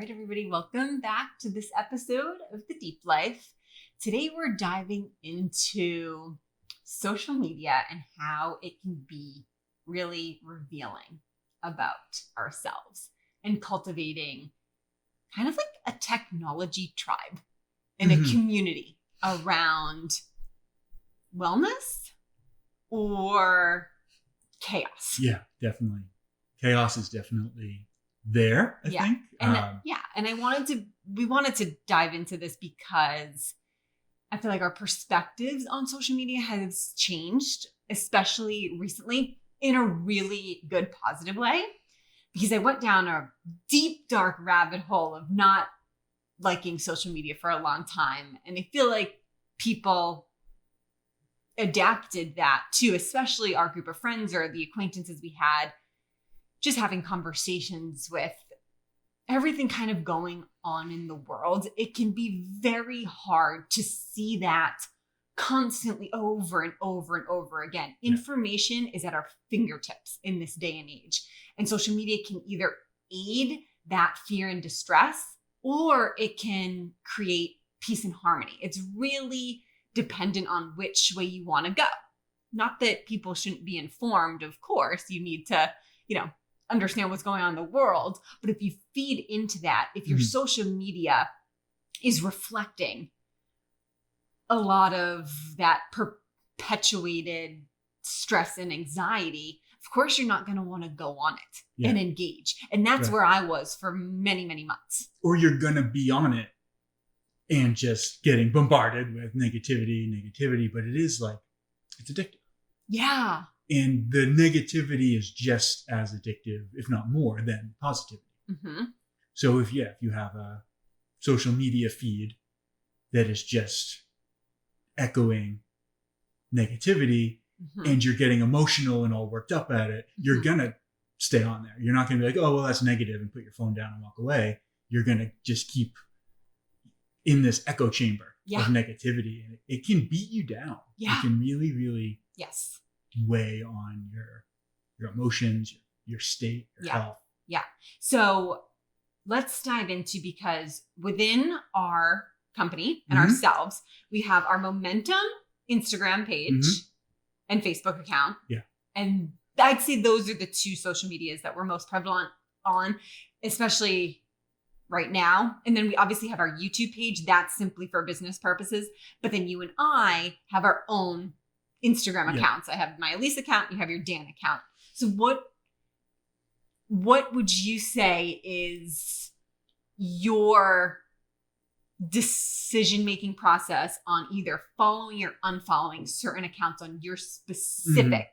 right, everybody, welcome back to this episode of The Deep Life. Today, we're diving into social media and how it can be really revealing about ourselves and cultivating kind of like a technology tribe and a community around wellness or chaos. Yeah, definitely. Chaos is definitely there, I think. And we wanted to dive into this because I feel like our perspectives on social media has changed, especially recently, in a really good, positive way. Because I went down a deep, dark rabbit hole of not liking social media for a long time. And I feel like people adapted that too, especially our group of friends or the acquaintances we had, just having conversations with everything kind of going on in the world. It can be very hard to see that constantly over and over and over again. Yeah. Information is at our fingertips in this day and age. And social media can either aid that fear and distress, or it can create peace and harmony. It's really dependent on which way you want to go. Not that people shouldn't be informed, of course. You need to, understand what's going on in the world. But if you feed into that, if your social media is reflecting a lot of that perpetuated stress and anxiety, of course, you're not going to want to go on it and engage. And that's where I was for many, many months. Or you're going to be on it and just getting bombarded with negativity. But it is like, it's addictive. Yeah. And the negativity is just as addictive, if not more, than positivity. Mm-hmm. So if you have a social media feed that is just echoing negativity and you're getting emotional and all worked up at it, you're going to stay on there. You're not going to be like, oh, well, that's negative and put your phone down and walk away. You're going to just keep in this echo chamber of negativity. And it can beat you down. Yeah. It can really, really yes. weigh on your emotions, your state, your health. Yeah. So let's dive into, because within our company and ourselves, we have our Momentum Instagram page and Facebook account. Yeah. And I'd say those are the two social medias that we're most prevalent on, especially right now. And then we obviously have our YouTube page. That's simply for business purposes. But then you and I have our own Instagram accounts. I have my Elise account. You have your Dan account. So what would you say is your decision-making process on either following or unfollowing certain accounts on your specific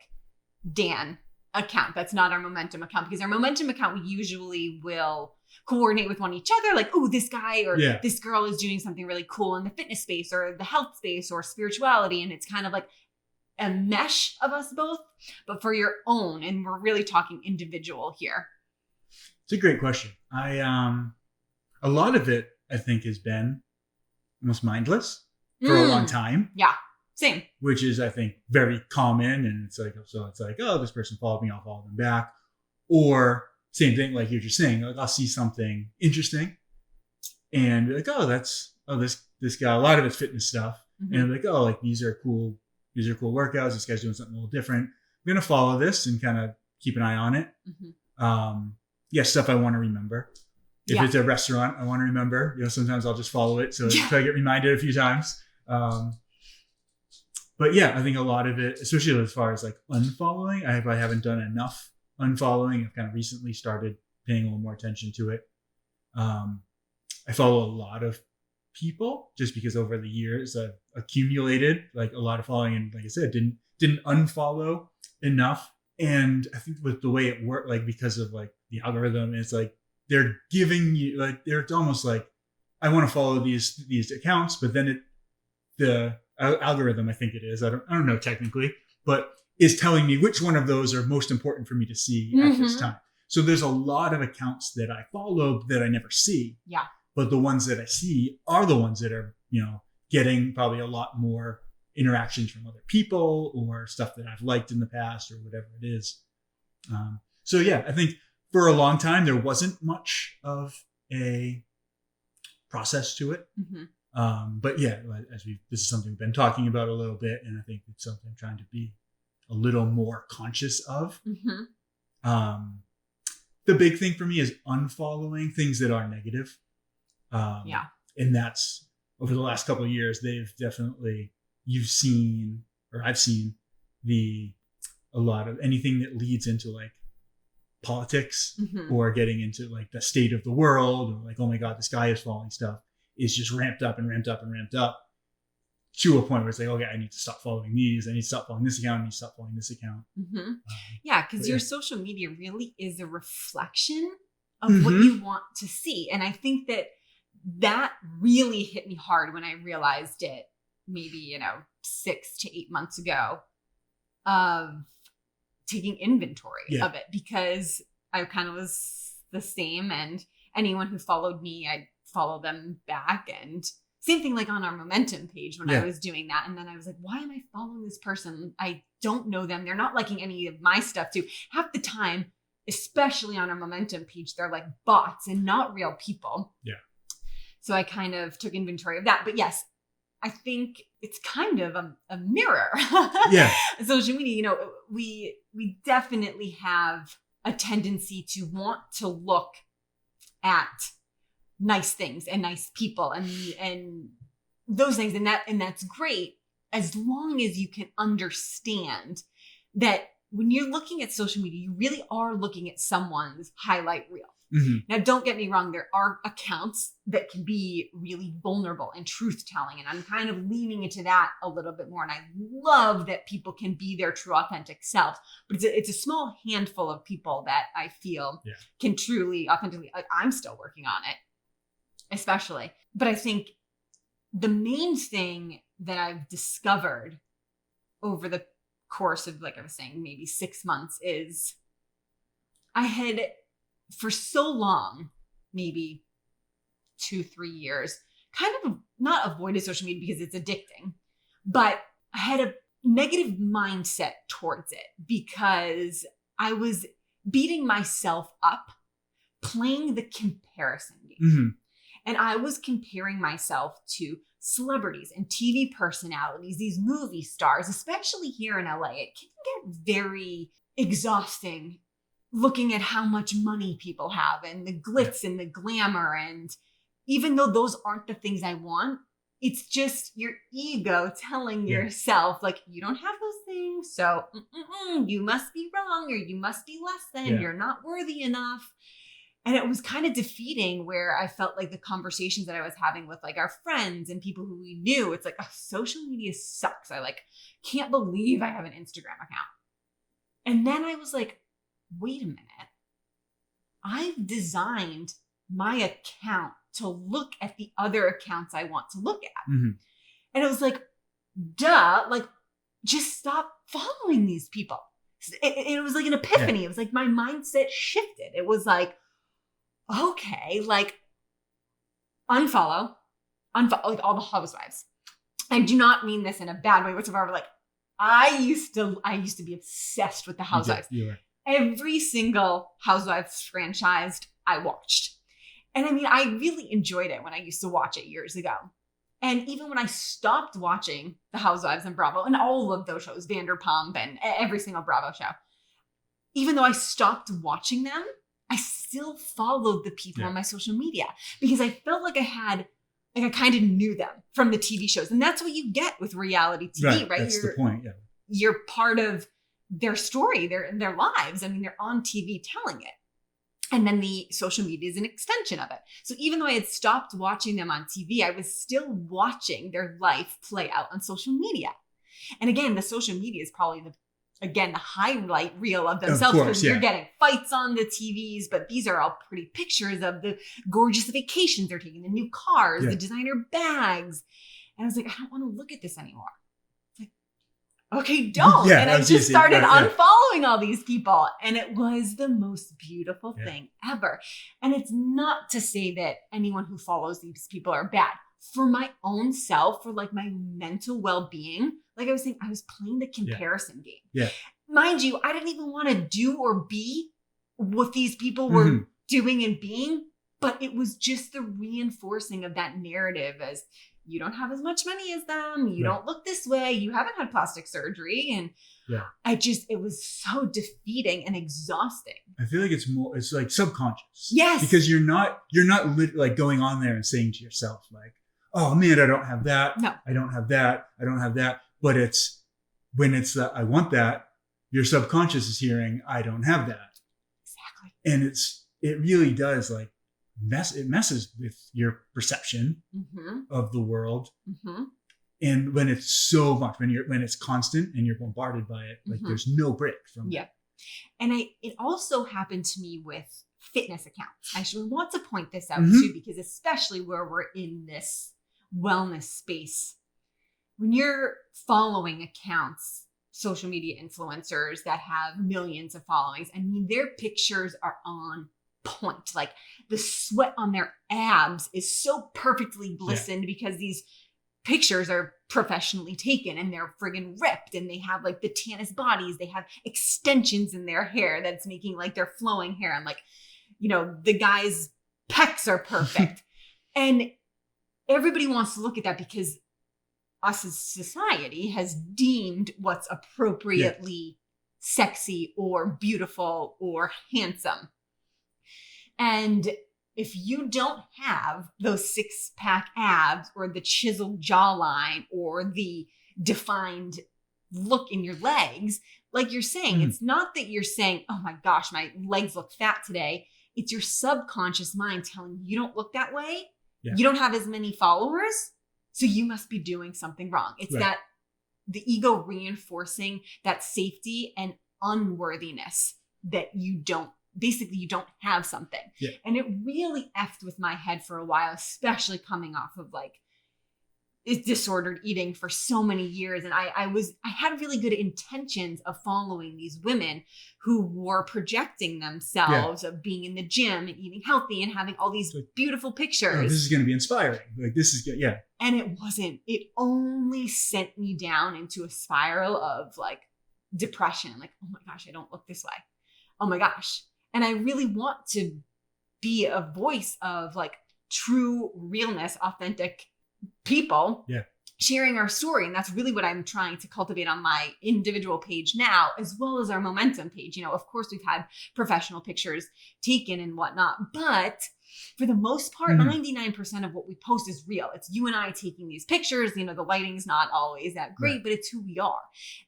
Dan account? That's not our Momentum account, because our Momentum account, we usually will coordinate with each other. Like, oh, this guy or this girl is doing something really cool in the fitness space or the health space or spirituality. And it's kind of like a mesh of us both, but for your own, and we're really talking individual here. It's a great question. A lot of it, I think, has been almost mindless for a long time. Yeah, same. Which is, I think, very common. And it's like, oh, this person followed me, I'll follow them back. Or same thing, like you're just saying, like I'll see something interesting and be like, this guy, a lot of it's fitness stuff. And I'm like, like these are cool workouts. This guy's doing something a little different. I'm going to follow this and kind of keep an eye on it. Stuff I want to remember. If it's a restaurant, I want to remember. Sometimes I'll just follow it so I get reminded a few times. But I think a lot of it, especially as far as like unfollowing, I haven't done enough unfollowing. I've kind of recently started paying a little more attention to it. I follow a lot of people just because over the years I've accumulated like a lot of following, and like I said, didn't unfollow enough. And I think with the way it worked, like because of like the algorithm, it's like they're giving you like it's almost like I want to follow these accounts, but then the algorithm, I think it is, I don't know technically, but is telling me which one of those are most important for me to see at this time. So there's a lot of accounts that I follow that I never see. Yeah. But the ones that I see are the ones that are, getting probably a lot more interactions from other people or stuff that I've liked in the past or whatever it is. I think for a long time, there wasn't much of a process to it. Mm-hmm. But yeah, this is something we've been talking about a little bit, and I think it's something I'm trying to be a little more conscious of. Mm-hmm. The big thing for me is unfollowing things that are negative. Yeah. And that's over the last couple of years, you've seen, or I've seen a lot of anything that leads into like politics Mm-hmm. or getting into like the state of the world, or like, oh my God, this guy is falling stuff, is just ramped up and ramped up and ramped up to a point where it's like, okay, I need to stop following these. I need to stop following this account. I need to stop following this account. Mm-hmm. Yeah, because your social media really is a reflection of Mm-hmm. what you want to see. And I think that really hit me hard when I realized it maybe, 6 to 8 months ago, of taking inventory of it, because I kind of was the same, and anyone who followed me, I'd follow them back. And same thing like on our momentum page when I was doing that. And then I was like, why am I following this person? I don't know them. They're not liking any of my stuff too. Half the time, especially on our momentum page, they're like bots and not real people. Yeah. So I kind of took inventory of that. But yes, I think it's kind of a mirror. Yeah. Social media, we definitely have a tendency to want to look at nice things and nice people and those things, and that's great, as long as you can understand that when you're looking at social media, you really are looking at someone's highlight reel. Mm-hmm. Now, don't get me wrong, there are accounts that can be really vulnerable and truth-telling, and I'm kind of leaning into that a little bit more, and I love that people can be their true, authentic self, but it's a small handful of people that I feel can truly, authentically, I'm still working on it, especially. But I think the main thing that I've discovered over the course of, like I was saying, maybe 6 months, is I had for so long, maybe 2-3 years, kind of not avoided social media because it's addicting, but I had a negative mindset towards it because I was beating myself up playing the comparison game. Mm-hmm. And I was comparing myself to celebrities and TV personalities, these movie stars, especially here in LA. It can get very exhausting looking at how much money people have and the glitz and the glamour. And even though those aren't the things I want, it's just your ego telling yourself, like, you don't have those things, so you must be wrong, or you must be less than, you're not worthy enough. And it was kind of defeating, where I felt like the conversations that I was having with like our friends and people who we knew, it's like, oh, social media sucks. I can't believe I have an Instagram account. And then I was like, wait a minute. I've designed my account to look at the other accounts I want to look at. Mm-hmm. And it was like, duh, just stop following these people. It was like an epiphany. Yeah. It was like my mindset shifted. It was like, okay, unfollow like all the housewives. I do not mean this in a bad way whatsoever. I used to be obsessed with the housewives. You were. Every single Housewives franchise I watched. And I mean, I really enjoyed it when I used to watch it years ago. And even when I stopped watching the Housewives and Bravo and all of those shows, Vanderpump and every single Bravo show, even though I stopped watching them, I still followed the people on my social media because I felt like I kind of knew them from the TV shows. And that's what you get with reality TV, right? That's the point, You're part of their story, their lives. I mean, they're on TV telling it. And then the social media is an extension of it. So even though I had stopped watching them on TV, I was still watching their life play out on social media. And again, the social media is probably the highlight reel of themselves, because you're getting fights on the TVs, but these are all pretty pictures of the gorgeous vacations they're taking, the new cars, the designer bags. And I was like, I don't want to look at this anymore. Okay, don't. And I just started unfollowing all these people. And it was the most beautiful thing ever. And it's not to say that anyone who follows these people are bad. For my own self, for my mental well-being, like I was saying, I was playing the comparison game. Yeah. Mind you, I didn't even want to do or be what these people were doing and being, But it was just the reinforcing of that narrative as you don't have as much money as them. You don't look this way. You haven't had plastic surgery. And it was so defeating and exhausting. I feel like it's like subconscious. Yes. Because you're not like going on there and saying to yourself like, oh man, I don't have that. No. I don't have that. I don't have that. But when it's that I want that, your subconscious is hearing, I don't have that. Exactly. And it really does like it messes with your perception of the world. And when it's so much, when it's constant and you're bombarded by it, like there's no break from it. And it also happened to me with fitness accounts. I should want to point this out too, because especially where we're in this wellness space, when you're following accounts, social media influencers that have millions of followings, I mean, their pictures are on point. Like the sweat on their abs is so perfectly glistened because these pictures are professionally taken and they're friggin' ripped and they have like the tannest bodies. They have extensions in their hair that's making like their flowing hair. And like, you know, the guy's pecs are perfect. And everybody wants to look at that because us as society has deemed what's appropriately sexy or beautiful or handsome. And if you don't have those 6-pack abs or the chiseled jawline or the defined look in your legs, like you're saying, it's not that you're saying, oh my gosh, my legs look fat today. It's your subconscious mind telling you don't look that way. Yeah. You don't have as many followers. So you must be doing something wrong. It's that the ego reinforcing that safety and unworthiness that you don't have something. Yeah. And it really effed with my head for a while, especially coming off of like disordered eating for so many years. And I had really good intentions of following these women who were projecting themselves of being in the gym and eating healthy and having all these beautiful pictures. Oh, this is going to be inspiring. Like this is good. Yeah. And it wasn't. It only sent me down into a spiral of like depression. Like, oh my gosh, I don't look this way. Oh my gosh. And I really want to be a voice of like true realness, authentic people sharing our story. And that's really what I'm trying to cultivate on my individual page now, as well as our momentum page. You know, of course, we've had professional pictures taken and whatnot, but for the most part, 99% of what we post is real. It's you and I taking these pictures. You know, the lighting's not always that great, but it's who we are.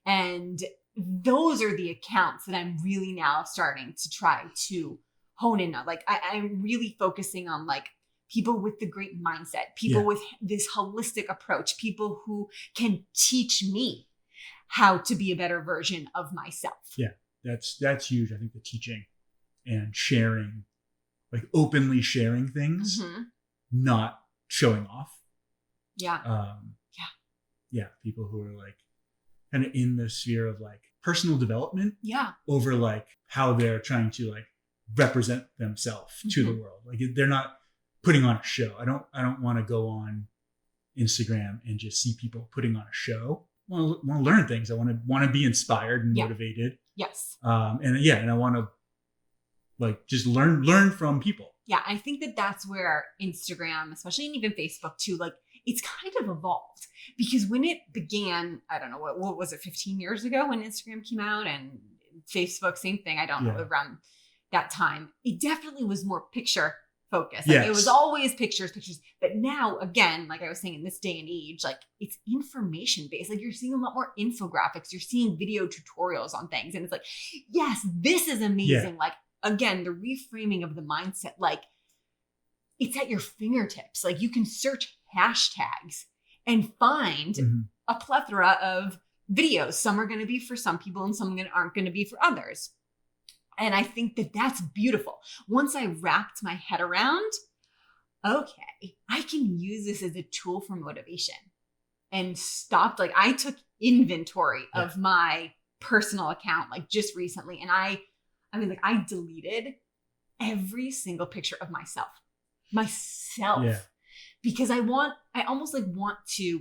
And those are the accounts that I'm really now starting to try to hone in on. Like I'm really focusing on like people with the great mindset, people with this holistic approach, people who can teach me how to be a better version of myself. Yeah, that's huge. I think the teaching and sharing, like openly sharing things, not showing off. People who are like kind of in the sphere of like personal development over like how they're trying to like represent themselves to the world. Like they're not putting on a show. I don't want to go on Instagram and just see people putting on a show. I want to learn things. I want to be inspired and motivated. Yes. And I want to like just learn from people. Yeah, I think that's where Instagram, especially and even Facebook too, like it's kind of evolved, because when it began, I don't know, what was it, 15 years ago when Instagram came out, and Facebook, same thing. I don't know, around that time, it definitely was more picture focused. Like it was always pictures. But now, again, like I was saying, in this day and age, like it's information based. Like you're seeing a lot more infographics. You're seeing video tutorials on things. And it's like, yes, this is amazing. Yeah. Like, again, the reframing of the mindset, like it's at your fingertips. Like you can search hashtags and find a plethora of videos. Some are going to be for some people and some aren't going to be for others. And I think that's beautiful. Once I wrapped my head around, okay, I can use this as a tool for motivation, and stopped. Like I took inventory of my personal account, like just recently. And I mean, like I deleted every single picture of myself, because I almost like want to,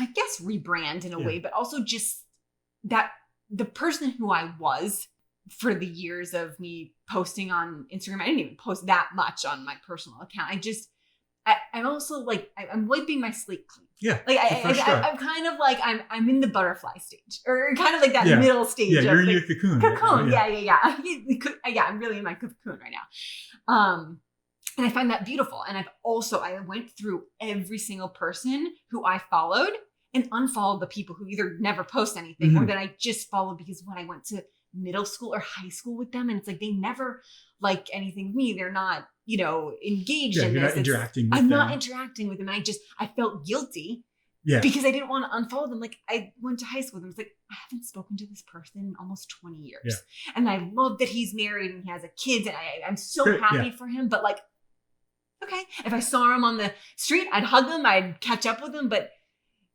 I guess, rebrand in a way, but also just that the person who I was for the years of me posting on Instagram, I didn't even post that much on my personal account. I'm also like, I'm wiping my slate clean. Yeah. Like I'm kind of like, I'm in the butterfly stage, or kind of like that middle stage. Yeah, you're of in your cocoon. Cocoon. Right now. Yeah. I'm really in my cocoon right now. And I find that beautiful. And I went through every single person who I followed and unfollowed the people who either never post anything or that I just followed because when I went to middle school or high school with them, and it's like they never like anything with me. They're not, engaged in you're this. not interacting with I'm them. not interacting with them. And I felt guilty Yeah. because I didn't want to unfollow them. Like I went to high school with them. It's like, I haven't spoken to this person in almost 20 years. Yeah. And I love that he's married and he has a kid. And I'm so happy for him. But like, okay, if I saw him on the street, I'd hug him. I'd catch up with him. But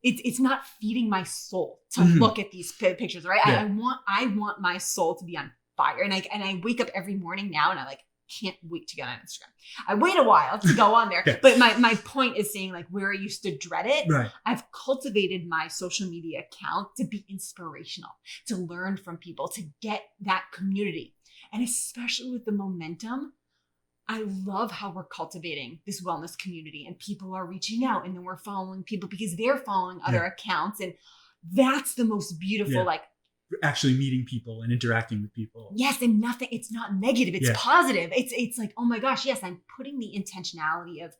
it's not feeding my soul to look at these pictures, right? Yeah. I want my soul to be on fire. And I wake up every morning now and I like can't wait to get on Instagram. I wait a while to go on there. But my point is saying like where I used to dread it, right. I've cultivated my social media account to be inspirational, to learn from people, to get that community. And especially with the momentum, I love how we're cultivating this wellness community and people are reaching out and then we're following people because they're following other accounts. And that's the most beautiful, like actually meeting people and interacting with people. Yes. And it's not negative. It's positive. It's like, oh my gosh, yes, I'm putting the intentionality of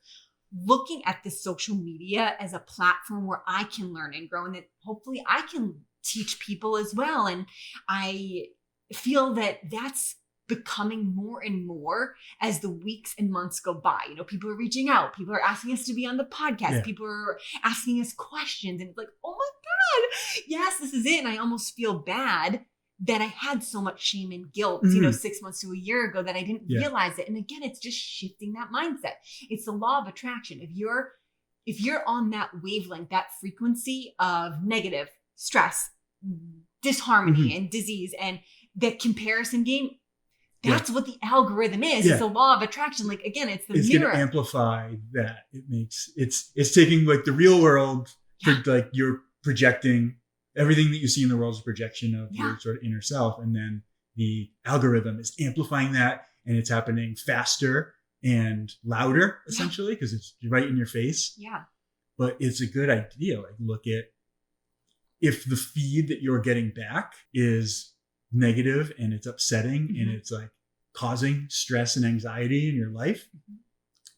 looking at this social media as a platform where I can learn and grow and that hopefully I can teach people as well. And I feel that that's becoming more and more as the weeks and months go by. People are reaching out. People are asking us to be on the podcast. Yeah. People are asking us questions. And it's like, oh my God, yes, this is it. And I almost feel bad that I had so much shame and guilt, 6 months to a year ago that I didn't realize it. And again, it's just shifting that mindset. It's the law of attraction. If you're on that wavelength, that frequency of negative, stress, disharmony, and disease, and that comparison game, that's what the algorithm is. It's a law of attraction. Like again, it's the mirror. It's going to amplify that. It's taking like the real world, like you're projecting everything that you see in the world is a projection of your sort of inner self. And then the algorithm is amplifying that and it's happening faster and louder essentially because it's right in your face. Yeah. But it's a good idea. Like look at if the feed that you're getting back is negative and it's upsetting and it's like causing stress and anxiety in your life,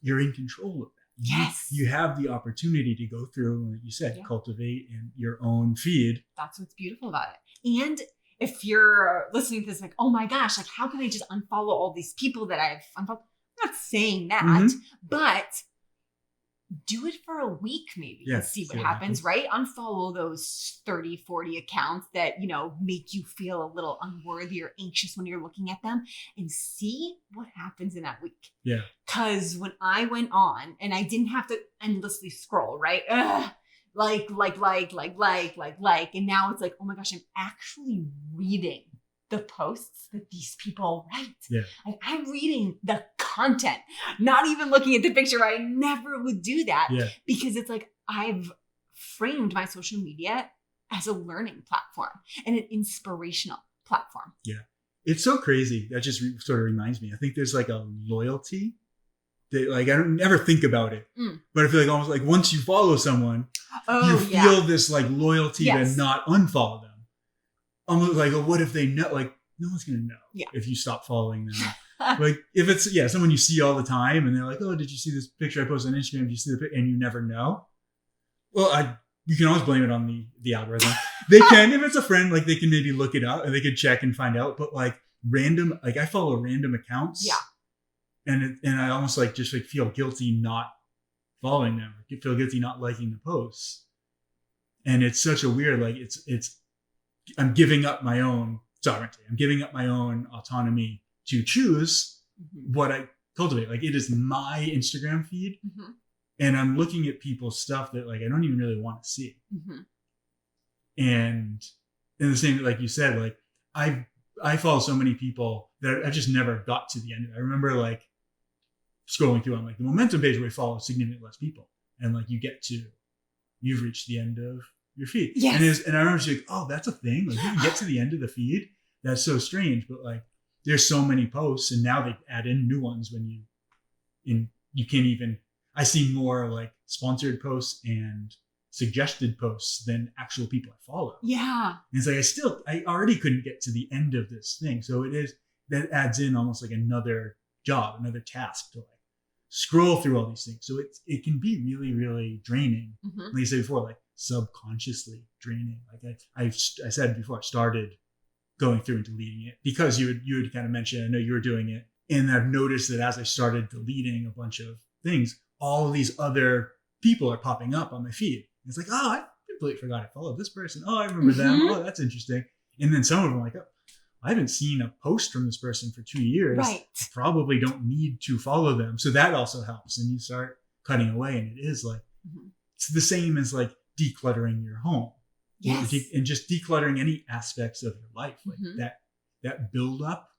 you're in control of that. Yes. You have the opportunity to go through, like you said, cultivate in your own feed. That's what's beautiful about it. And if you're listening to this, like, oh my gosh, like how can I just unfollow all these people that I've unfollowed? I'm not saying that, but do it for a week maybe and see what happens, right? Unfollow those 30, 40 accounts that, make you feel a little unworthy or anxious when you're looking at them and see what happens in that week. Yeah. Because when I went on and I didn't have to endlessly scroll, right? Like. And now it's like, oh my gosh, I'm actually reading the posts that these people write. Yeah. Like I'm reading the content, not even looking at the picture. I never would do that because it's like I've framed my social media as a learning platform and an inspirational platform. Yeah. It's so crazy. That just sort of reminds me. I think there's like a loyalty that like I don't never think about it, but I feel like almost like once you follow someone, you feel this like loyalty to not unfollow them. Almost like, oh, what if they know? Like, no one's going to know if you stop following them. Like, if it's, someone you see all the time and they're like, oh, did you see this picture I posted on Instagram? Did you see the picture? And you never know. Well, you can always blame it on the algorithm. They can, if it's a friend, like they can maybe look it up and they can check and find out. But like random, like I follow random accounts. Yeah. And I almost like just like feel guilty not following them. I feel guilty not liking the posts. And it's such a weird, like I'm giving up my own sovereignty. I'm giving up my own autonomy to choose what I cultivate. Like it is my Instagram feed and I'm looking at people's stuff that like, I don't even really want to see. And in the same, like you said, like I follow so many people that I just never got to the end of it. I remember like scrolling through on like the momentum page where we follow significantly less people. And like you've reached the end of your feed. Yes. And I remember like, oh, that's a thing. Like you can get to the end of the feed that's so strange. But like, there's so many posts, and now they add in new ones when you can't even. I see more like sponsored posts and suggested posts than actual people I follow. Yeah. And it's like I already couldn't get to the end of this thing. So that adds in almost like another job, another task to like scroll through all these things. So it can be really, really draining. Mm-hmm. Like you said before, like subconsciously draining. Like I said before, I started going through and deleting it because you had kind of mentioned, I know you were doing it. And I've noticed that as I started deleting a bunch of things, all of these other people are popping up on my feed. It's like, oh, I completely forgot I followed this person. Oh, I remember them. Oh, that's interesting. And then some of them are like, oh, I haven't seen a post from this person for 2 years. Right. I probably don't need to follow them. So that also helps. And you start cutting away. And it is like, it's the same as like decluttering your home. Yes. And just decluttering any aspects of your life. Like that buildup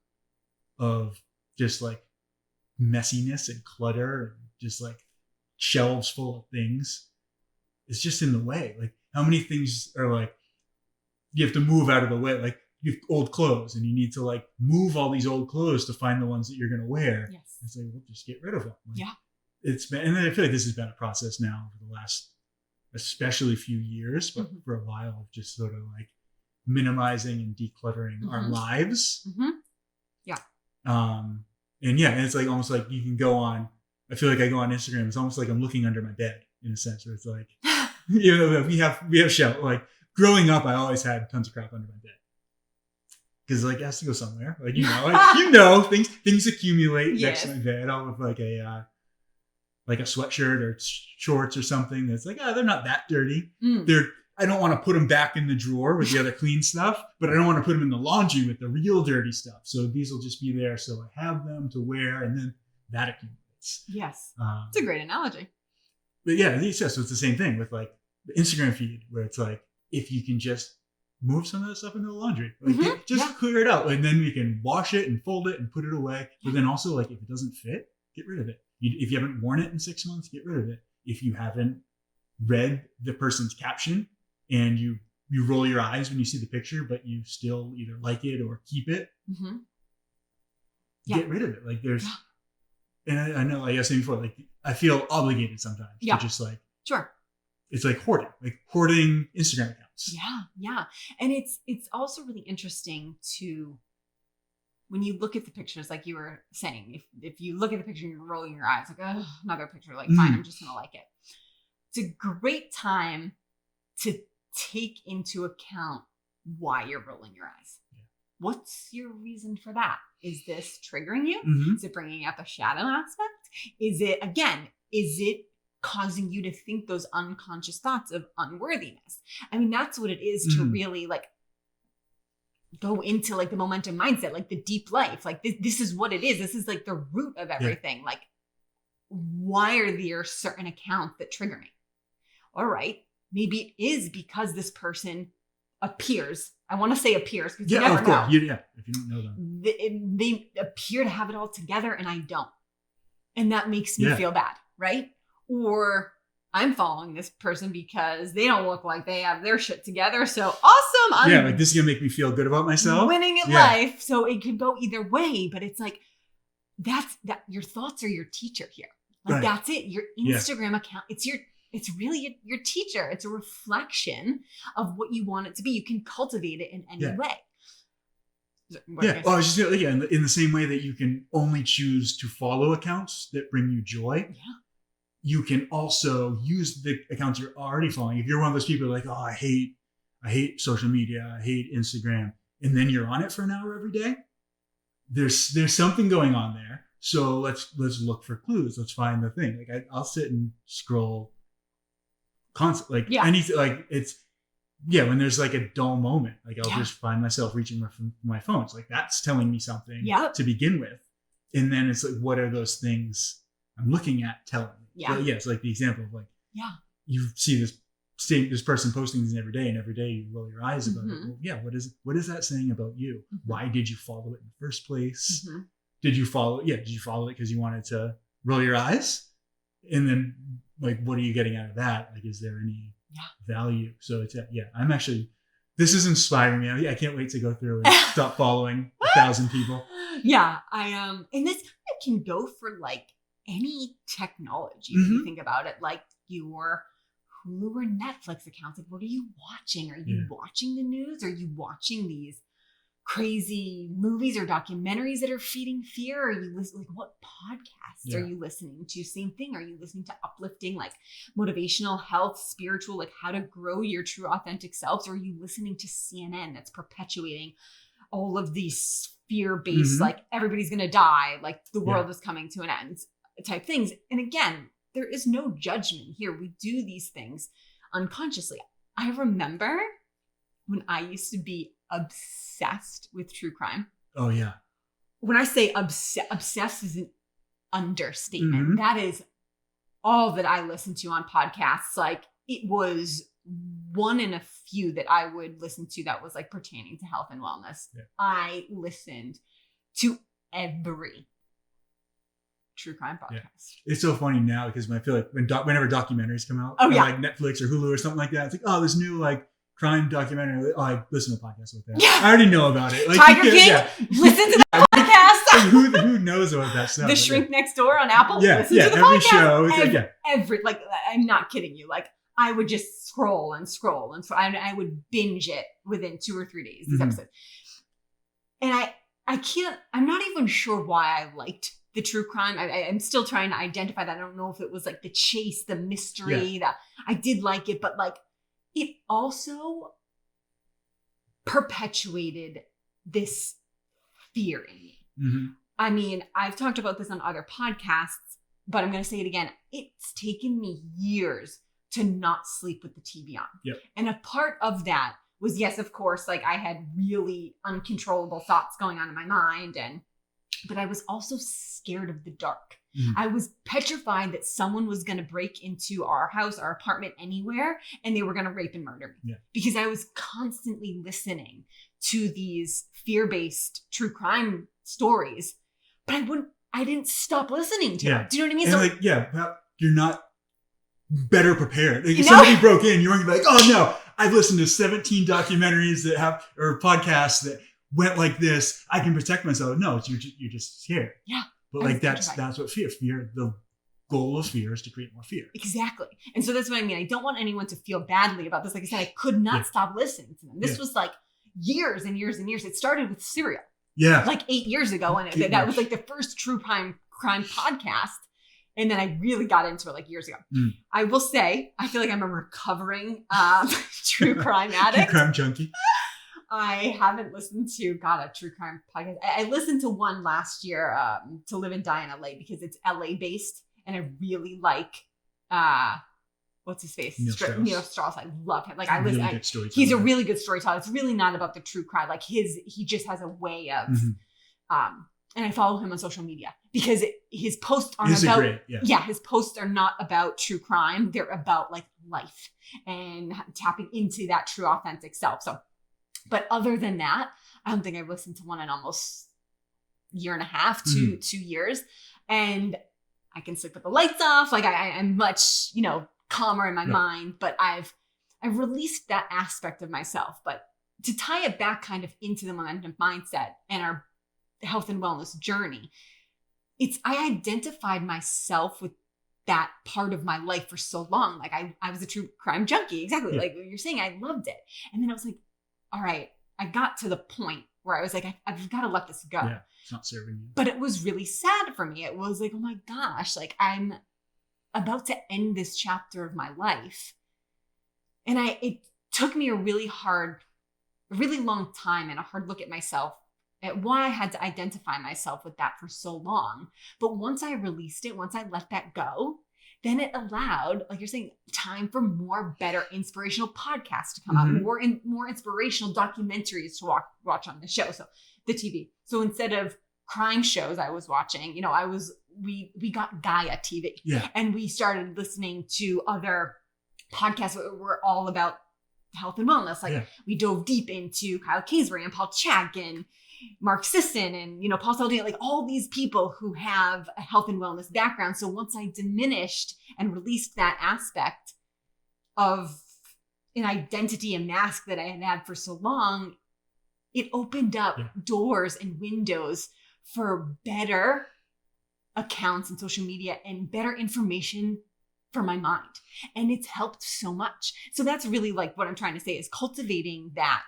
of just like messiness and clutter and just like shelves full of things. It's just in the way. Like how many things are like, you have to move out of the way. Like you have old clothes and you need to like move all these old clothes to find the ones that you're going to wear. Yes. It's like, well, just get rid of them. Like, yeah. It's been, and I feel like this has been a process now for the last, especially few years, but for a while of just sort of like minimizing and decluttering our lives. Yeah. And yeah, and it's like almost like you can go on, I feel like I go on Instagram. It's almost like I'm looking under my bed in a sense where it's like, you know, we have shelf. Like growing up, I always had tons of crap under my bed because like it has to go somewhere. Like things accumulate next to my bed. I'll have like a sweatshirt or shorts or something that's like, they're not that dirty. I don't want to put them back in the drawer with the other clean stuff, but I don't want to put them in the laundry with the real dirty stuff. So these will just be there. So I have them to wear, and then that accumulates. Yes, it's a great analogy. But yeah, so it's the same thing with like the Instagram feed where it's like, if you can just move some of that stuff into the laundry, like clear it out, and then we can wash it and fold it and put it away. But then also like, if it doesn't fit, get rid of it. If you haven't worn it in 6 months, get rid of it. If you haven't read the person's caption and you roll your eyes when you see the picture, but you still either like it or keep it, get rid of it. Like there's, and I know, like I was saying before, like I feel obligated sometimes to just like, it's like hoarding Instagram accounts. Yeah. And it's also really interesting to, when you look at the pictures, like you were saying, if you look at the picture and you're rolling your eyes, like, oh, another picture, like, fine, I'm just going to like it. It's a great time to take into account why you're rolling your eyes. Yeah. What's your reason for that? Is this triggering you? Is it bringing out the shadow aspect? Is it causing you to think those unconscious thoughts of unworthiness? I mean, that's what it is to really like go into like the momentum mindset, like the deep life. Like this is what it is. This is like the root of everything. Like, why are there certain accounts that trigger me? All right. Maybe it is because this person appears. I want to say appears because you never know. If you don't know them. They appear to have it all together and I don't. And that makes me feel bad, right? Or I'm following this person because they don't look like they have their shit together. So awesome. Like this is going to make me feel good about myself. Winning at life. So it could go either way, but it's like, that your thoughts are your teacher here. Like that's it. Your Instagram account, it's really your teacher. It's a reflection of what you want it to be. You can cultivate it in any way. I was just in the same way that you can only choose to follow accounts that bring you joy. You can also use the accounts you're already following. If you're one of those people who are like, oh, I hate social media, I hate Instagram, and then you're on it for an hour every day, there's something going on there. So let's look for clues. Let's find the thing. Like I'll sit and scroll constantly. Like anything. Like it's when there's like a dull moment, like I'll just find myself reaching for my phone. It's like that's telling me something to begin with, and then it's like, what are those things I'm looking at telling me? It's like the example of like you see this person posting these every day, and every day you roll your eyes about it. Well, what is that saying about you? Why did you follow it in the first place? Did you follow it because you wanted to roll your eyes? And then like, what are you getting out of that? Like, is there any value? So it's, I'm actually this is inspiring me. I can't wait to go through and stop following 1,000 people. Yeah, and this can go for like any technology. If you think about it, like your Hulu or Netflix accounts. Like, what are you watching? Are you watching the news? Are you watching these crazy movies or documentaries that are feeding fear? Are you listening? Like, what podcasts are you listening to? Same thing. Are you listening to uplifting, like motivational, health, spiritual, like how to grow your true authentic selves? Or are you listening to CNN that's perpetuating all of these fear-based, like everybody's going to die, like the world is coming to an end type things? And again, there is no judgment here. We do these things unconsciously. I remember when I used to be obsessed with true crime. Oh, yeah. When I say obsessed is an understatement. That is all that I listened to on podcasts. Like, it was one in a few that I would listen to that was like pertaining to health and wellness. Yeah. I listened to every true crime podcast. Yeah. It's so funny now because I feel like whenever documentaries come out, like Netflix or Hulu or something like that, it's like, oh, this new like crime documentary. Oh, I listen to podcasts with that. Yeah. I already know about it. Like, Tiger King, listen to the podcast. Who knows about that stuff? The Shrink Next Door on Apple. Listen to the every podcast. Every like, I'm not kidding you. Like, I would just scroll and scroll and scroll. I would binge it within 2 or 3 days. These episodes, and I'm not even sure why I liked the true crime. I'm still trying to identify that. I don't know if it was like the chase, the mystery, that I did like it, but like it also perpetuated this fear in me. I mean, I've talked about this on other podcasts, but I'm going to say it again. It's taken me years to not sleep with the TV on. Yep. And a part of that was, yes, of course, like I had really uncontrollable thoughts going on in my mind, but I was also scared of the dark. I was petrified that someone was going to break into our house, our apartment, anywhere, and they were going to rape and murder me. Because I was constantly listening to these fear-based true crime stories, but I didn't stop listening to it. Do you know what I mean? And so, you're not better prepared. Like, if somebody broke in, you weren't like, oh no, I've listened to 17 documentaries or podcasts that went like this. I can protect myself. No, you're just scared. Yeah. But like that's what fear. The goal of fear is to create more fear. Exactly. And so that's what I mean. I don't want anyone to feel badly about this. Like I said, I could not stop listening to them. This was like years and years and years. It started with Serial. Yeah. Like 8 years ago. And that was like the first true crime podcast. And then I really got into it like years ago. I will say, I feel like I'm a recovering true crime addict. True crime junkie. I haven't listened to, a true crime podcast. I listened to one last year, To Live and Die in LA, because it's LA based. And I really like, what's his face? Neil Strauss. I love him. Like he's a really good storyteller. It's really not about the true crime. Like he just has a way of, and I follow him on social media because his posts aren't about, his posts are not about true crime. They're about like life and tapping into that true authentic self. So, but other than that, I don't think I've listened to one in almost a year and a half, 2 years. And I can sleep with the lights off. Like I'm much, calmer in my mind, but I've released that aspect of myself. But to tie it back kind of into the momentum mindset and our health and wellness journey, I identified myself with that part of my life for so long. Like I was a true crime junkie. Exactly. Yeah. Like you're saying, I loved it. And then I was like, all right, I got to the point where I was like, I've got to let this go. Yeah, it's not serving you. But it was really sad for me. It was like, oh my gosh, like I'm about to end this chapter of my life. And it took me a really long time and a hard look at myself at why I had to identify myself with that for so long. But once I released it, once I let that go, then it allowed, like you're saying, time for more better inspirational podcasts to come out, more inspirational documentaries to watch on the show. So the TV. So instead of crime shows I was watching, we got Gaia TV. Yeah. And we started listening to other podcasts that were all about health and wellness. Like we dove deep into Kyle Kingsbury and Paul Chek and Mark Sisson and, Paul Saldana, like all these people who have a health and wellness background. So once I diminished and released that aspect of an identity and mask that I had had for so long, it opened up doors and windows for better accounts and social media and better information for my mind. And it's helped so much. So that's really like what I'm trying to say is cultivating that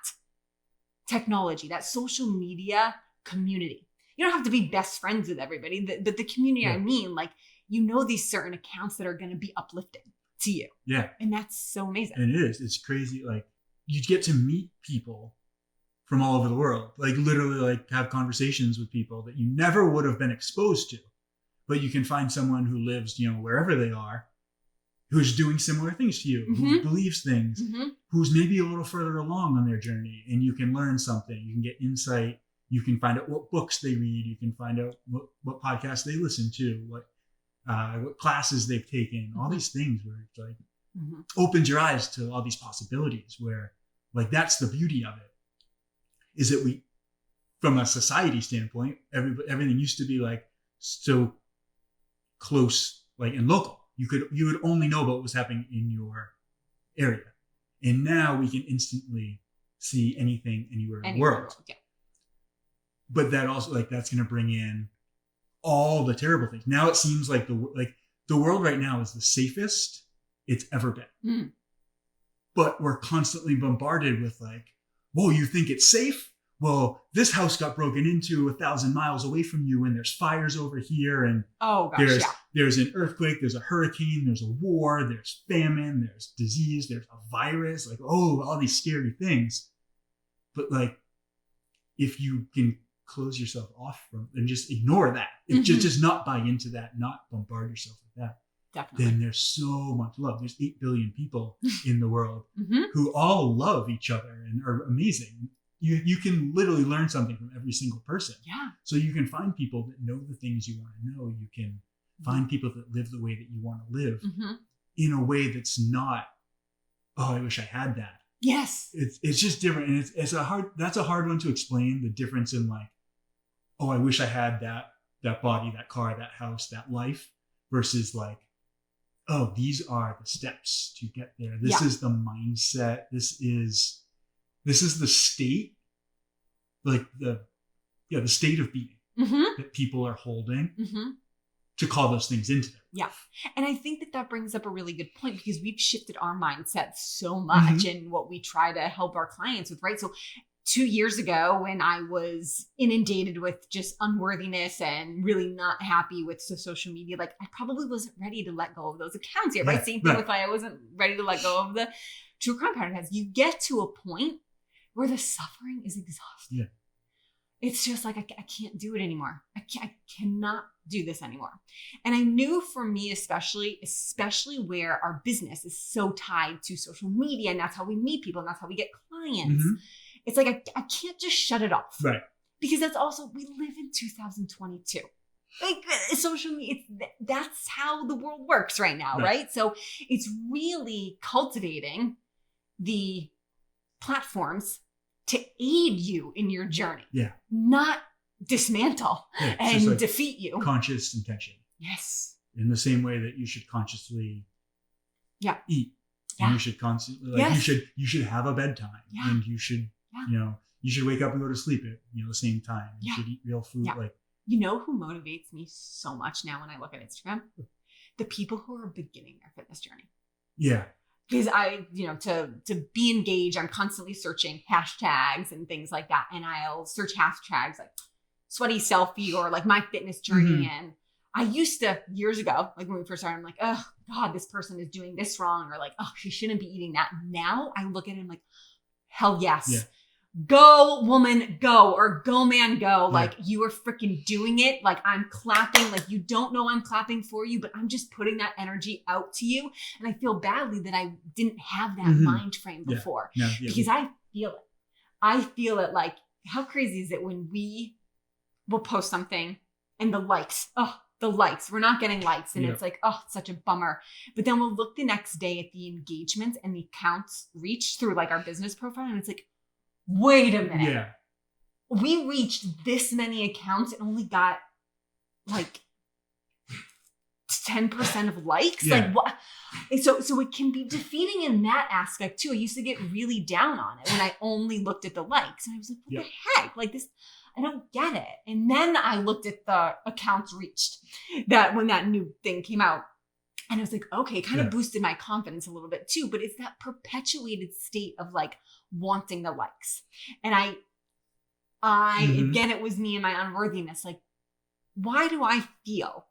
technology, that social media community. You don't have to be best friends with everybody, but the community, I mean, like, you know, these certain accounts that are going to be uplifting to you. Yeah. And that's so amazing. And it is. It's crazy. Like, you get to meet people from all over the world, like literally like have conversations with people that you never would have been exposed to, but you can find someone who lives, you know, wherever they are, who's doing similar things to you, who believes things, who's maybe a little further along on their journey, and you can learn something. You can get insight. You can find out what books they read. You can find out what podcasts they listen to, what classes they've taken, all these things where it's like opens your eyes to all these possibilities where like that's the beauty of it, is that we, from a society standpoint, everything used to be like so close, like and local. You would only know about what was happening in your area. And now we can instantly see anything anywhere in the world. Yeah. But that also, like, that's going to bring in all the terrible things. Now it seems like the world right now is the safest it's ever been. But we're constantly bombarded with like, whoa, you think it's safe? Well, this house got broken into 1,000 miles away from you, and there's fires over here, and there's an earthquake, there's a hurricane, there's a war, there's famine, there's disease, there's a virus, like, oh, all these scary things. But like, if you can close yourself off from and just ignore that, just not buy into that, not bombard yourself with that, definitely, then there's so much love. There's 8 billion people in the world who all love each other and are amazing. You can literally learn something from every single person. Yeah. So you can find people that know the things you want to know. You can find people that live the way that you want to live in a way that's not, oh, I wish I had that. Yes. It's just different. And that's a hard one to explain, the difference in like, oh, I wish I had that body, that car, that house, that life, versus like, oh, these are the steps to get there. This is the mindset. This is the state, like the state of being that people are holding to call those things into their life. And I think that brings up a really good point, because we've shifted our mindset so much in what we try to help our clients with, right? So 2 years ago, when I was inundated with just unworthiness and really not happy with social media, like I probably wasn't ready to let go of those accounts yet, right? Same thing with I wasn't ready to let go of the true crime podcast. You get to a point where the suffering is exhausting. Yeah. It's just like, I can't do it anymore. I cannot do this anymore. And I knew for me, especially where our business is so tied to social media, and that's how we meet people, and that's how we get clients. It's like, I can't just shut it off. Right. Because that's also, we live in 2022. Like social media, that's how the world works right now, right? So it's really cultivating the platforms to aid you in your journey, not dismantle and like defeat you. Conscious intention. Yes. In the same way that you should consciously eat, and you should constantly you should have a bedtime, and you should you should wake up and go to sleep at the same time. You should eat real food. Like, you know who motivates me so much now when I look at Instagram? The people who are beginning their fitness journey. Yeah. Because to be engaged, I'm constantly searching hashtags and things like that. And I'll search hashtags like sweaty selfie or like my fitness journey. And I used to, years ago, like when we first started, I'm like, oh God, this person is doing this wrong. Or like, oh, she shouldn't be eating that. Now I look at it and I'm like, hell yes. Yeah. Go woman, go, or go man, go. Like you are freaking doing it. Like I'm clapping, like you don't know I'm clapping for you, but I'm just putting that energy out to you. And I feel badly that I didn't have that mind frame before because I feel it. I feel it. Like, how crazy is it when we will post something and the likes, we're not getting likes. And it's like, oh, it's such a bummer. But then we'll look the next day at the engagements and the accounts reached through like our business profile. And it's like, wait a minute. Yeah. We reached this many accounts and only got like 10% of likes. Yeah. Like what? So it can be defeating in that aspect too. I used to get really down on it when I only looked at the likes, and I was like, what the heck? Like this, I don't get it. And then I looked at the accounts reached that when that new thing came out. And I was like, okay, it kind of boosted my confidence a little bit too, but it's that perpetuated state of like wanting the likes. And I again, it was me and my unworthiness. Like, why do I feel,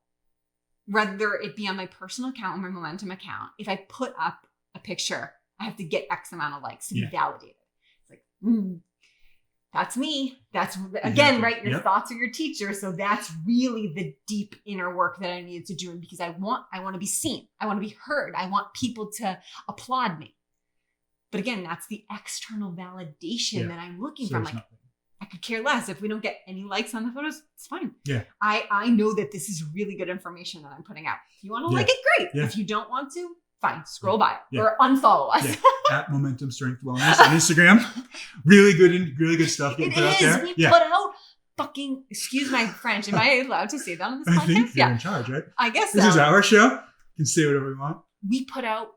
whether it be on my personal account or my Momentum account, if I put up a picture, I have to get X amount of likes to be validated? It's like, that's me. That's again, right? Your thoughts are your teacher. So that's really the deep inner work that I needed to do. And because I want to be seen. I want to be heard. I want people to applaud me. But again, that's the external validation that I'm looking for. I'm like, I could care less. If we don't get any likes on the photos, it's fine. Yeah. I know that this is really good information that I'm putting out. If you want to like it, great. Yeah. If you don't want to, fine. Scroll by it or unfollow us. At Momentum Strength Wellness on Instagram. Really good stuff getting put out there. We put out fucking, excuse my French. Am I allowed to say that on this podcast? I think you're in charge, right? I guess this is our show. You can say whatever we want. We put out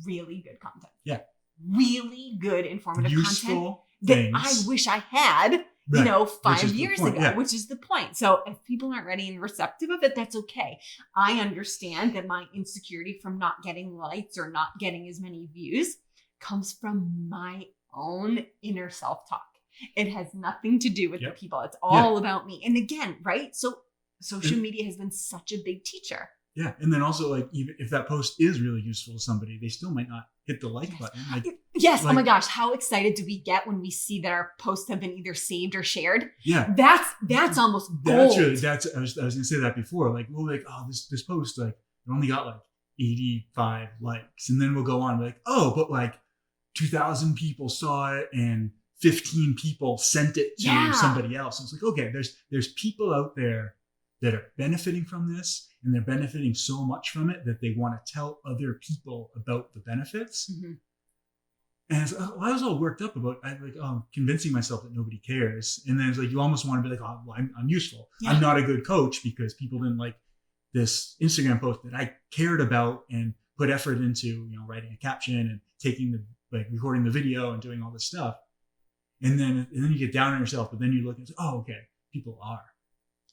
really good content. Yeah. Really good informative Useful content that I wish I had, 5 years ago, which is the point. So if people aren't ready and receptive of it, that's okay. I understand that my insecurity from not getting likes or not getting as many views comes from my own inner self-talk. It has nothing to do with the people. It's all about me. And again, right? So social media has been such a big teacher. Yeah. And then also, like, even if that post is really useful to somebody, they still might not hit the like button. Like, oh my gosh. How excited do we get when we see that our posts have been either saved or shared? Yeah. That's almost gold. I was going to say that before. Like, we'll like, oh, this post, like, it only got like 85 likes. And then we'll go on and be like, oh, but like 2,000 people saw it and 15 people sent it to somebody else. And it's like, okay, there's people out there that are benefiting from this, and they're benefiting so much from it that they want to tell other people about the benefits. Mm-hmm. And it's, I was all worked up about convincing myself that nobody cares. And then it's like, you almost want to be like, oh, well, I'm useful. Yeah. I'm not a good coach because people didn't like this Instagram post that I cared about and put effort into, writing a caption and taking recording the video and doing all this stuff. And then you get down on yourself, but then you look and say, oh, okay, people are.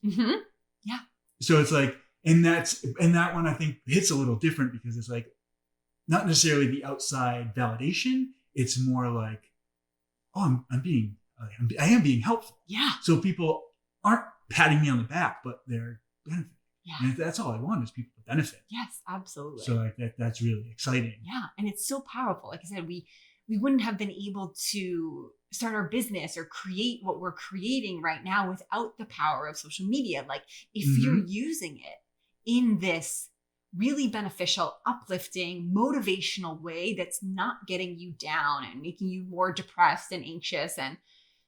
Mm-hmm. Yeah. So it's like, and that one I think hits a little different because it's like not necessarily the outside validation. It's more like, oh, I am being helpful. Yeah. So people aren't patting me on the back, but they're benefiting. Yeah. And that's all I want is people to benefit. Yes, absolutely. So that's really exciting. Yeah. And it's so powerful. Like I said, we wouldn't have been able to start our business or create what we're creating right now without the power of social media. Like if you're using it in this really beneficial, uplifting, motivational way that's not getting you down and making you more depressed and anxious and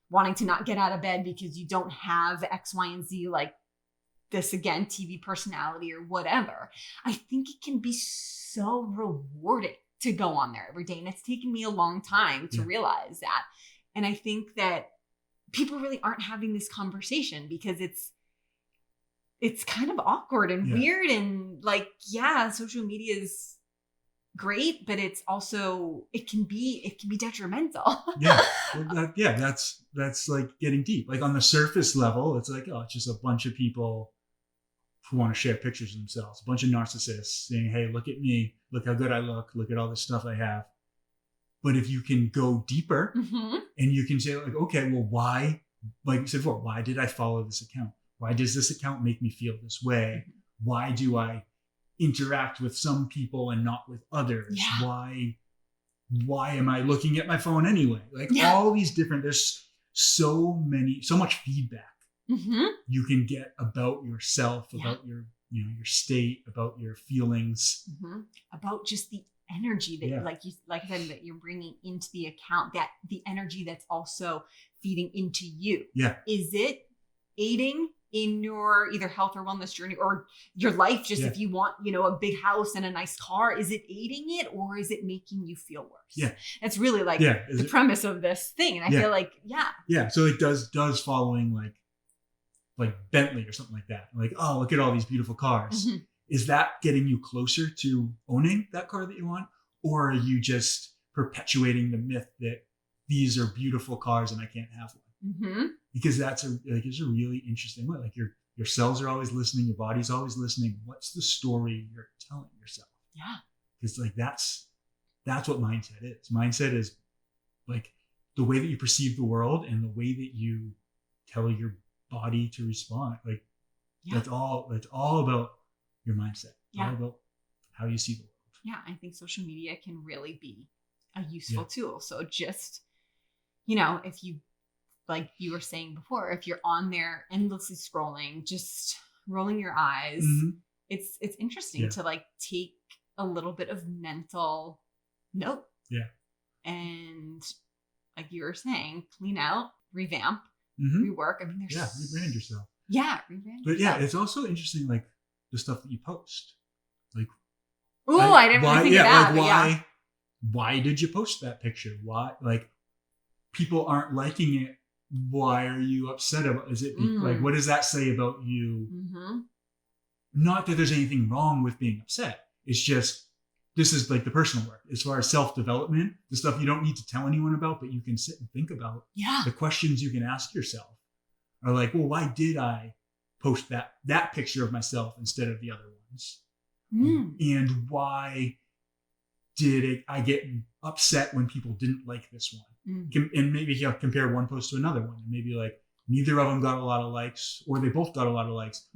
wanting to not get out of bed because you don't have X, Y, and Z, like this, again, TV personality or whatever, I think it can be so rewarding to go on there every day. And it's taken me a long time to realize that. And I think that people really aren't having this conversation because it's kind of awkward and weird and like, social media is great, but it's also, it can be detrimental. That's like getting deep. Like on the surface level, it's like, oh, it's just a bunch of people who want to share pictures of themselves, a bunch of narcissists saying, hey, look at me, look how good I look at all this stuff I have. But if you can go deeper and you can say like, okay, well, why, like you said before, why did I follow this account? Why does this account make me feel this way? Why do I interact with some people and not with others? Yeah. Why am I looking at my phone anyway? Like all these different, there's so much feedback you can get about yourself, about your state, about your feelings, about just the energy that like I said, that you're bringing into the account, that the energy that's also feeding into you. Yeah. Is it aiding in your either health or wellness journey or your life? Just if you want, a big house and a nice car, is it aiding it or is it making you feel worse? Yeah. That's really like the premise of this thing. And I feel like, Yeah. So it does following like Bentley or something like that. Like, oh, look at all these beautiful cars. is that getting you closer to owning that car that you want? Or are you just perpetuating the myth that these are beautiful cars and I can't have one? Mm-hmm. Because it's a really interesting way. Like your cells are always listening, your body's always listening. What's the story you're telling yourself? Yeah. Because like that's what mindset is. Mindset is like the way that you perceive the world and the way that you tell your body to respond. Like that's all about your mindset. It's all about how you see the world. Yeah, I think social media can really be a useful tool. So just, if you, like you were saying before, if you're on there endlessly scrolling, just rolling your eyes, it's interesting to like take a little bit of mental note. Yeah. And like you were saying, clean out, revamp, rework. I mean, there's rebrand yourself. Yeah, rebrand But yourself. it's also interesting, like the stuff that you post. Like, I didn't really think of that. Like why did you post that picture? Why, like, people aren't liking it. Why are you upset about? Is it like, what does that say about you? Mm-hmm. Not that there's anything wrong with being upset. It's just, this is like the personal work. As far as self-development, the stuff you don't need to tell anyone about, but you can sit and think about. Yeah. The questions you can ask yourself are like, well, why did I post that picture of myself instead of the other ones? And why did I get upset when people didn't like this one? And maybe compare one post to another one. And maybe like neither of them got a lot of likes, or they both got a lot of likes,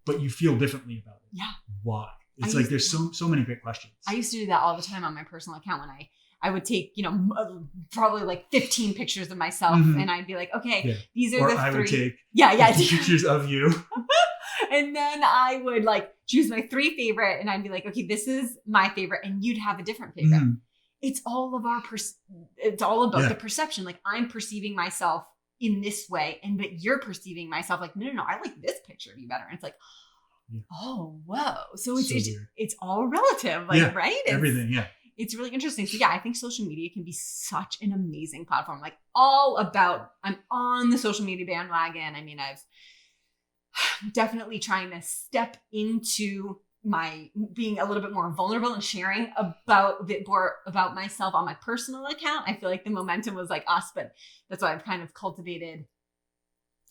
but you feel differently about it. Yeah. Why? It's like there's so many great questions. I used to do that all the time on my personal account when I would take, probably like 15 pictures of myself, and I'd be like, okay, these are the 3. I would take pictures of you. And then I would like choose my 3 favorite, and I'd be like, okay, this is my favorite, and you'd have a different favorite. It's all of it's all about the perception. Like, I'm perceiving myself in this way, but you're perceiving myself like, no, I like this picture of you better. And it's like, oh, whoa. So it's all relative, like, right? Everything, It's really interesting. So I think social media can be such an amazing platform. Like, I'm on the social media bandwagon. I mean, I've definitely trying to step into my being a little bit more vulnerable and sharing a bit more about myself on my personal account. I feel like the momentum was like us, but that's why I've kind of cultivated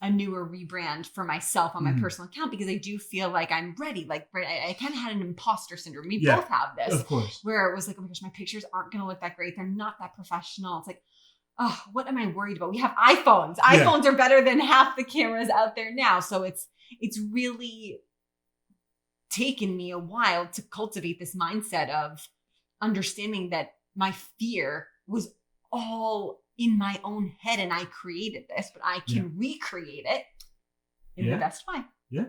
a newer rebrand for myself on my personal account, because I do feel like I'm ready. Like, I kind of had an imposter syndrome. We both have this, of course, where it was like, oh my gosh, my pictures aren't going to look that great. They're not that professional. It's like, oh, what am I worried about? We have iPhones. iPhones are better than half the cameras out there now. So it's really taken me a while to cultivate this mindset of understanding that my fear was all in my own head and I created this, but I can recreate it in the best way. Yeah.